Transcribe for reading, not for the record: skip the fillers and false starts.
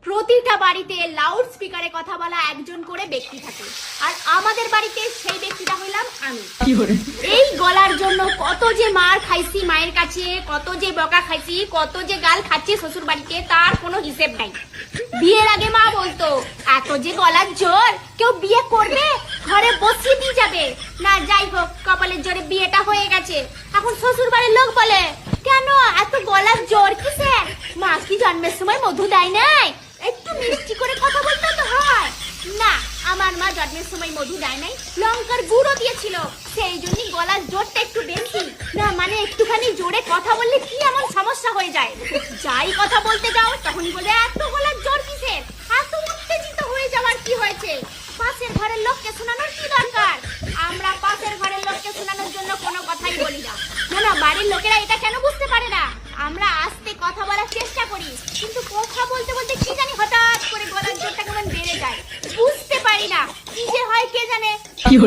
প্রতিটা বাড়িতে লাউড স্পিকারে কথা বলা একজন করে ব্যক্তি থাকে, আর আমাদের বাড়িতে সেই ব্যক্তিটা হইলাম আমি। এই গলার জন্য কত যে মার খাইছি মায়ের কাছে, কত যে বকা খাইছি, কত যে গাল খাচ্ছি শ্বশুর বাড়িতে, তার কোনো হিসেব নাই। বিয়ের আগে মা বলতো এত যে গলার জোর, কেউ বিয়ে করবে ঘরে বসিয়ে দিয়ে যাবে না। যাই হোক, কপালের জোরে বিয়েটা হয়ে গেছে। এখন শ্বশুর বাড়ির লোক বলে কেন এত গলার জোর কিসের? মা কি জন্মের সময় মধু দেয় নাই? একটু মিষ্টি করে কথা বলতে তো হয় না। আমার মা জন্মের সময় মধু দেয় নাই, লঙ্কার গুঁড়ো দিয়েছিল, সেই জন্যই গলার জোরটা একটু বেশি। না মানে একটুখানি জোরে কথা বললে কি এমন সমস্যা হয়ে যায়? যাই কথা বলতে যাও তখনই বলে এত গলার জোর কিসের? এত উত্তেজিত হয়ে যাওয়ার কি হয়েছে? পাশের ঘরের লোককে শোনানোর কি দরকার? আমরা পাশের ঘরের লোককে শোনানোর জন্য কোনো কথাই বলি না। না না, বাড়ির লোকেরা এটা কেন বুঝতে পারে না? আমরা আস্তে কথা বলার চেষ্টা করি, কিন্তু কথা বলতে বলতে কি জানি হঠাৎ করে গলার জোরটা কেমন বেড়ে যায়, বুঝতে পারি না কি যে হয় কে জানে।